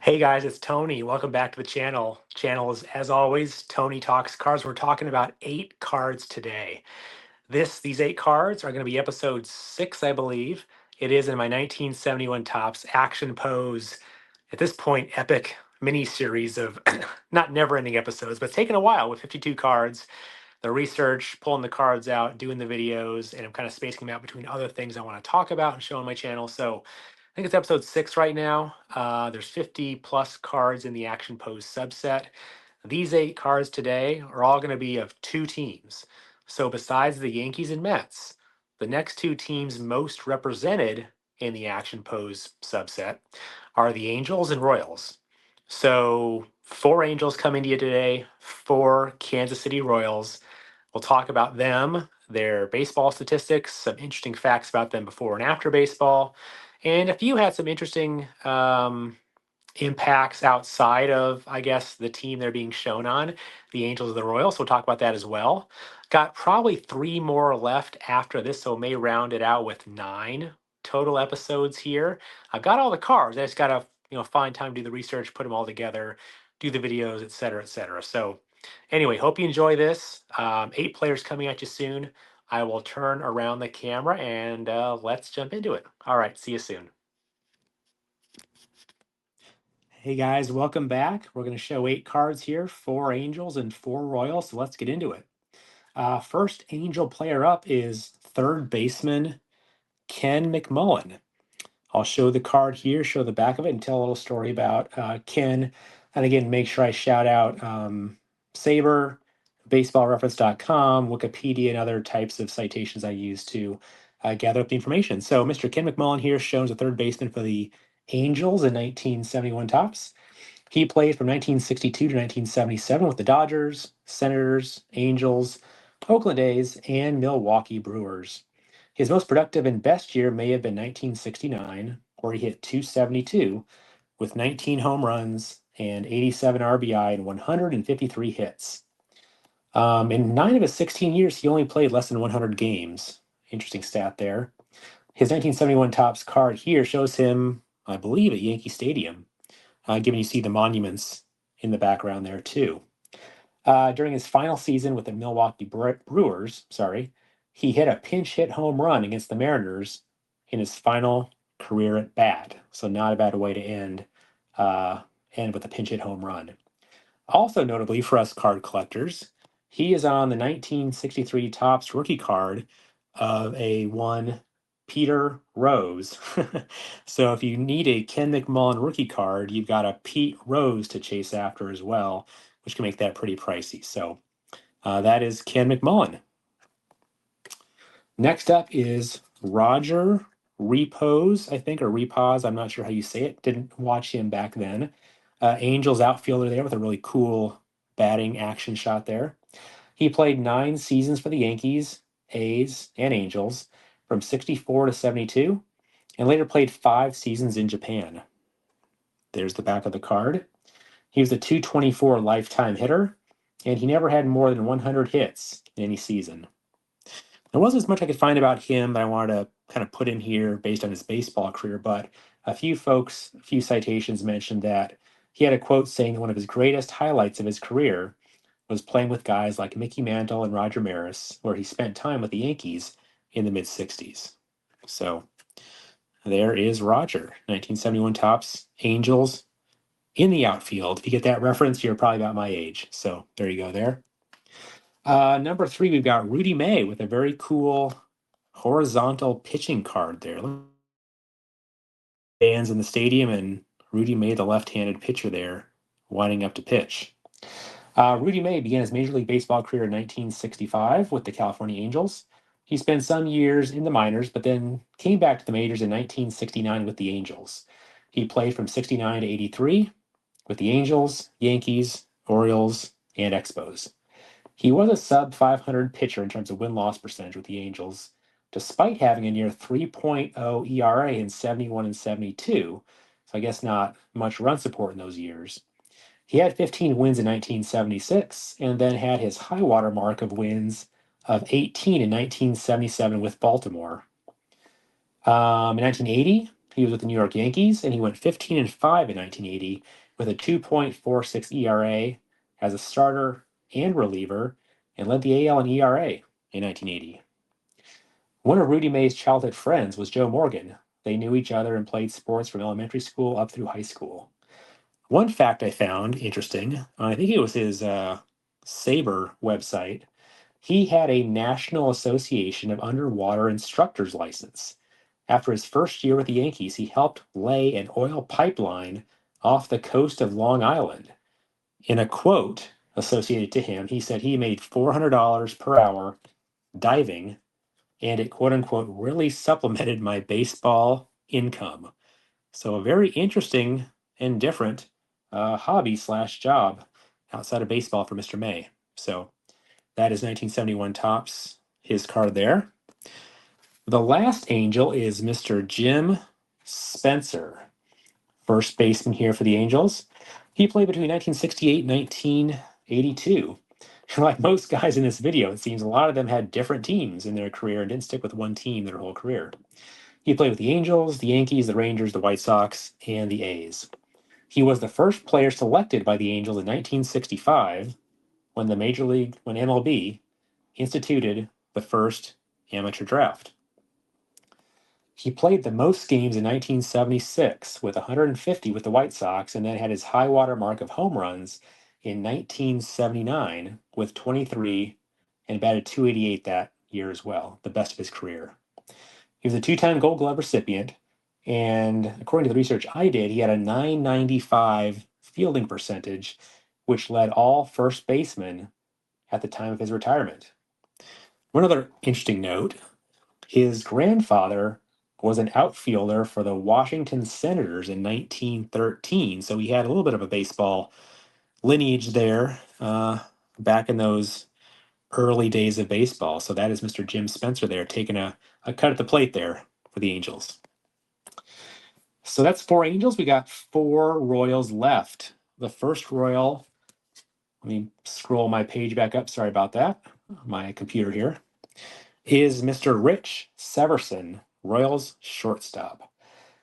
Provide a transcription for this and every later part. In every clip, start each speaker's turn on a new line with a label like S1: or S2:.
S1: Hey guys, it's Tony. Welcome back to the channel. Channel is, as always, Tony Talks Cards. We're talking about 8 cards today. These 8 cards are going to be episode 6, I believe. It is in my 1971 Topps Action Pose, at this point, epic mini series of not never-ending episodes, but it's taken a while with 52 cards. The research, pulling the cards out, doing the videos, and I'm kind of spacing them out between other things I want to talk about and show on my channel. So I think it's episode 6 right now. There's 50 plus cards in the Action Pose subset. These 8 cards today are all going to be of 2 teams. So besides the Yankees and Mets, the next 2 teams most represented in the Action Pose subset are the Angels and Royals. So 4 Angels coming to you today, 4 Kansas City Royals. We'll talk about them, their baseball statistics, some interesting facts about them before and after baseball, and a few had some interesting impacts outside of, I guess, the team they're being shown on, the Angels of the Royals. So we'll talk about that as well. Got probably 3 more left after this, so may round it out with 9 total episodes here. I've got all the cards. I just gotta, find time to do the research, put them all together, do the videos, et cetera, et cetera. So anyway, hope you enjoy this. 8 players coming at you soon. I will turn around the camera and let's jump into it. All right, see you soon. Hey guys, welcome back. We're going to show 8 cards here, 4 Angels and 4 Royals. So let's get into it. First Angel player up is third baseman Ken McMullen. I'll show the card here, show the back of it, and tell a little story about Ken. And again, make sure I shout out Saber, baseballreference.com, Wikipedia, and other types of citations I use to gather up the information. So Mr. Ken McMullen here shows a third baseman for the Angels in 1971 Topps. He played from 1962 to 1977 with the Dodgers, Senators, Angels, Oakland A's, and Milwaukee Brewers. His most productive and best year may have been 1969, where he hit 272 with 19 home runs and 87 RBI and 153 hits. In 9 of his 16 years, he only played less than 100 games. Interesting stat there. His 1971 Topps card here shows him, I believe, at Yankee Stadium, given you see the monuments in the background there too. During his final season with the Milwaukee Brewers, he hit a pinch hit home run against the Mariners in his final career at bat. So not a bad way to end with a pinch hit home run. Also notably for us card collectors, he is on the 1963 Topps rookie card of a one Peter Rose. So if you need a Ken McMullen rookie card, you've got a Pete Rose to chase after as well, which can make that pretty pricey. So that is Ken McMullen. Next up is Roger Repose, I think, or Repause. I'm not sure how you say it. Didn't watch him back then. Angels outfielder there with a really cool batting action shot there. He played 9 seasons for the Yankees, A's, and Angels from 64 to 72, and later played 5 seasons in Japan. There's the back of the card. He was a 224 lifetime hitter, and he never had more than 100 hits in any season. There wasn't as much I could find about him that I wanted to kind of put in here based on his baseball career, but a few citations mentioned that he had a quote saying that one of his greatest highlights of his career was playing with guys like Mickey Mantle and Roger Maris, where he spent time with the Yankees in the mid-60s. So there is Roger, 1971 Topps, Angels in the outfield. If you get that reference, you're probably about my age. So there you go there. Number 3, we've got Rudy May with a very cool horizontal pitching card there. Fans in the stadium and Rudy May, the left-handed pitcher there, winding up to pitch. Rudy May began his Major League Baseball career in 1965 with the California Angels. He spent some years in the minors, but then came back to the majors in 1969 with the Angels. He played from 69 to 83 with the Angels, Yankees, Orioles, and Expos. He was a sub-500 pitcher in terms of win-loss percentage with the Angels, despite having a near 3.0 ERA in 71 and 72, so I guess not much run support in those years. He had 15 wins in 1976, and then had his high water mark of wins of 18 in 1977 with Baltimore. In 1980, He was with the New York Yankees, and he went 15-5 in 1980 with a 2.46 ERA as a starter and reliever, and led the AL in ERA in 1980. One of Rudy May's childhood friends was Joe Morgan. They knew each other and played sports from elementary school up through high school. One fact I found interesting, I think it was his Sabre website, he had a National Association of Underwater Instructors license. After his first year with the Yankees, he helped lay an oil pipeline off the coast of Long Island. In a quote associated to him, he said he made $400 per hour diving, and it quote unquote really supplemented my baseball income. So a very interesting and different hobby slash job outside of baseball for Mr. May. So that is 1971 Topps, his card there. The last Angel is Mr. Jim Spencer, first baseman here for the Angels. He played between 1968 and 1982. Like most guys in this video, it seems a lot of them had different teams in their career and didn't stick with one team their whole career. He played with the Angels, the Yankees, the Rangers, the White Sox, and the A's. He was the first player selected by the Angels in 1965 when when MLB instituted the first amateur draft. He played the most games in 1976 with 150 with the White Sox, and then had his high water mark of home runs in 1979 with 23, and batted 288 that year as well, the best of his career. He was a two-time Gold Glove recipient, and according to the research I did, he had a .995 fielding percentage, which led all first basemen at the time of his retirement. One other interesting note, his grandfather was an outfielder for the Washington Senators in 1913, so he had a little bit of a baseball lineage there back in those early days of baseball. So that is Mr. Jim Spencer there, taking a cut at the plate there for the Angels. So that's 4 Angels. We got 4 Royals left. The first Royal, let me scroll my page back up. Sorry about that. My computer here is Mr. Rich Severson, Royals shortstop.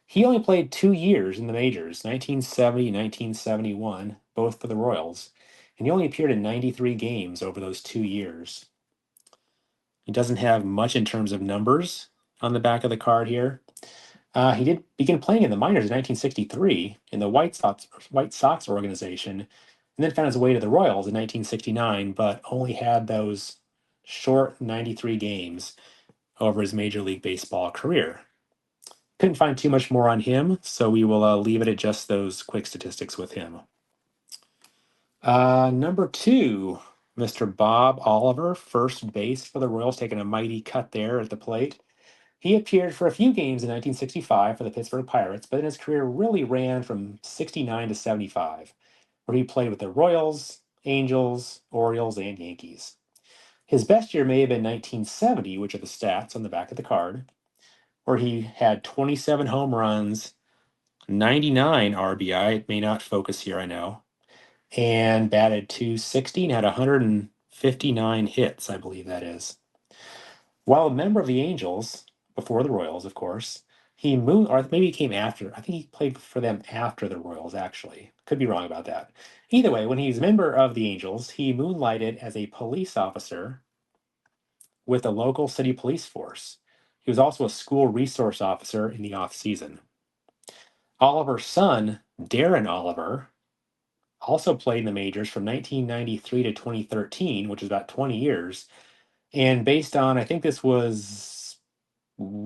S1: He only played 2 years in the majors, 1970 and 1971, both for the Royals, and he only appeared in 93 games over those 2 years. He doesn't have much in terms of numbers on the back of the card here. He did begin playing in the minors in 1963 in the White Sox organization, and then found his way to the Royals in 1969, but only had those short 93 games over his Major League Baseball career. Couldn't find too much more on him, so we will leave it at just those quick statistics with him. Number 2, Mr. Bob Oliver, first base for the Royals, taking a mighty cut there at the plate. He appeared for a few games in 1965 for the Pittsburgh Pirates, but then his career really ran from 69 to 75, where he played with the Royals, Angels, Orioles, and Yankees. His best year may have been 1970, which are the stats on the back of the card, where he had 27 home runs, 99 RBI. It may not focus here, I know, and batted 260 and had 159 hits, I believe that is. While a member of the Angels, before the Royals, of course, he moved, or maybe he came after. I think he played for them after the Royals, actually. Could be wrong about that. Either way, when he was a member of the Angels, he moonlighted as a police officer with the local city police force. He was also a school resource officer in the off season. Oliver's son, Darren Oliver, also played in the majors from 1993 to 2013, which is about 20 years. And based on, I think this was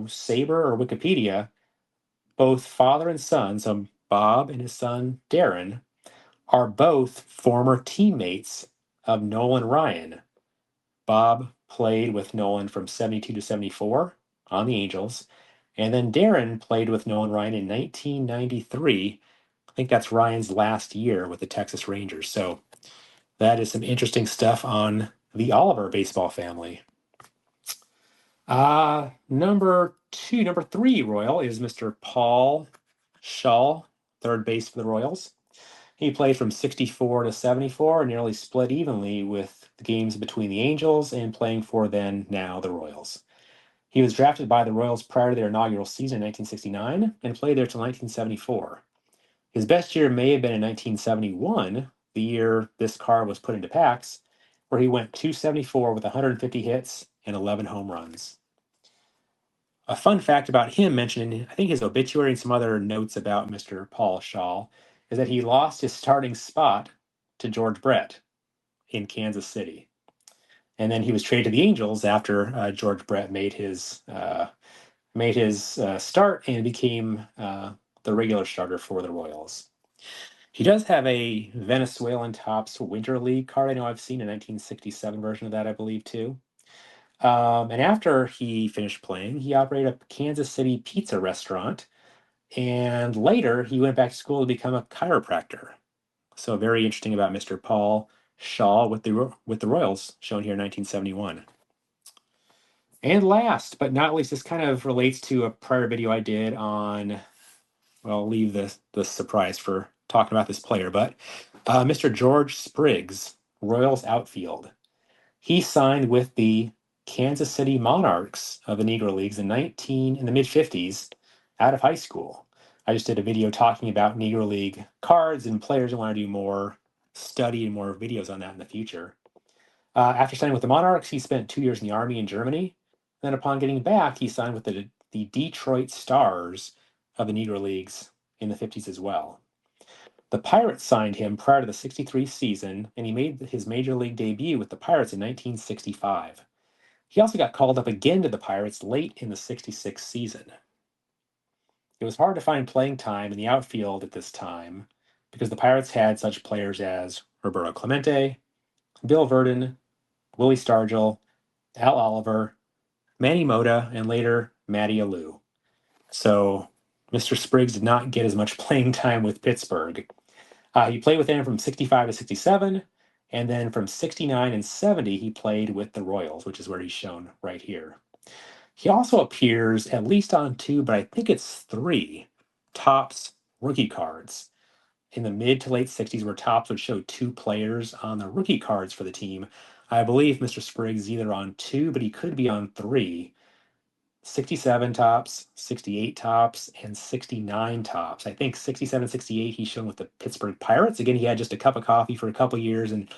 S1: Sabre or Wikipedia, both father and son, so Bob and his son Darren, are both former teammates of Nolan Ryan. Bob played with Nolan from 72 to 74 on the Angels, and then Darren played with Nolan Ryan in 1993. I think that's Ryan's last year with the Texas Rangers. So that is some interesting stuff on the Oliver baseball family. Number 3 Royal is Mr. Paul Shaw, third base for the Royals. He played from 64 to 74 and nearly split evenly with the games between the Angels and playing for then now the Royals. He was drafted by the Royals prior to their inaugural season in 1969 and played there till 1974. His best year may have been in 1971, the year this card was put into packs, where he went 274 with 150 hits and 11 home runs. A fun fact about him, mentioned in, I think, his obituary and some other notes about Mr. Paul Shaw, is that he lost his starting spot to George Brett in Kansas City. And then he was traded to the Angels after George Brett made his start and became the regular starter for the Royals. He does have a Venezuelan Tops Winter League card. I know I've seen a 1967 version of that, I believe, too. And after he finished playing, he operated a Kansas City pizza restaurant. And later, he went back to school to become a chiropractor. So very interesting about Mr. Paul Shaw with the Royals, shown here in 1971. And last but not least, this kind of relates to a prior video I did on, well, I'll leave the surprise for talking about this player, but Mr. George Spriggs, Royals outfield. He signed with the Kansas City Monarchs of the Negro Leagues in the mid-50s out of high school. I just did a video talking about Negro League cards and players who want to do more study and more videos on that in the future. After signing with the Monarchs, he spent 2 years in the Army in Germany. Then upon getting back, he signed with the Detroit Stars of the Negro Leagues in the 50s as well. The Pirates signed him prior to the 63 season, and he made his major league debut with the Pirates in 1965. He also got called up again to the Pirates late in the 66 season. It was hard to find playing time in the outfield at this time because the Pirates had such players as Roberto Clemente, Bill Verdon, Willie Stargell, Al Oliver, Manny Mota, and later Matty Alou. So Mr. Spriggs did not get as much playing time with Pittsburgh. He played with them from 65 to 67, and then from 69 and 70, he played with the Royals, which is where he's shown right here. He also appears at least on two, but I think it's three, Topps rookie cards in the mid to late 60s, where Topps would show two players on the rookie cards for the team. I believe Mr. Spriggs is either on two, but he could be on three. 67 Topps, 68 Topps, and 69 Topps. I think 67, 68 he's shown with the Pittsburgh Pirates. Again, he had just a cup of coffee for a couple years and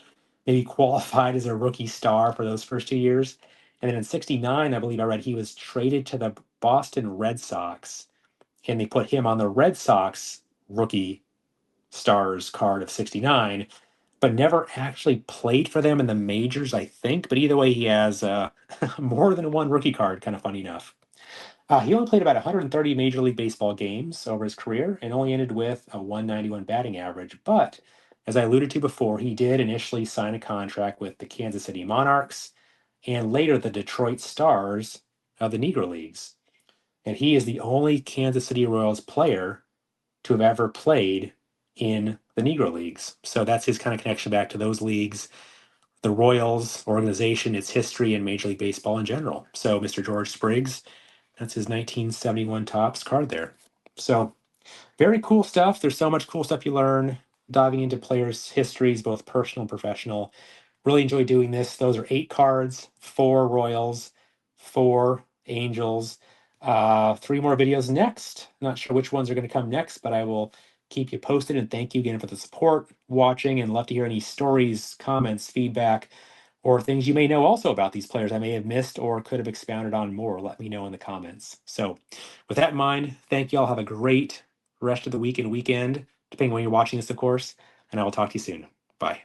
S1: maybe qualified as a rookie star for those first 2 years. And then in 69, I believe I read he was traded to the Boston Red Sox, and they put him on the Red Sox rookie stars card of 69, but never actually played for them in the majors, I think. But either way, he has more than one rookie card, kind of funny enough. He only played about 130 Major League Baseball games over his career and only ended with a 191 batting average. But as I alluded to before, he did initially sign a contract with the Kansas City Monarchs and later the Detroit Stars of the Negro Leagues. And he is the only Kansas City Royals player to have ever played in the Negro Leagues. So that's his kind of connection back to those leagues, the Royals organization, its history, and Major League Baseball in general. So Mr. George Spriggs, that's his 1971 Topps card there. So very cool stuff. There's so much cool stuff you learn diving into players' histories, both personal and professional. Really enjoy doing this. Those are 8 cards, 4 Royals, 4 Angels. 3 more videos next. Not sure which ones are going to come next, but I will keep you posted. And thank you again for the support, watching, and love to hear any stories, comments, feedback, or things you may know also about these players I may have missed or could have expounded on more. Let me know in the comments. So with that in mind, thank you all. Have a great rest of the week and weekend, depending on when you're watching this, of course, and I will talk to you soon. Bye.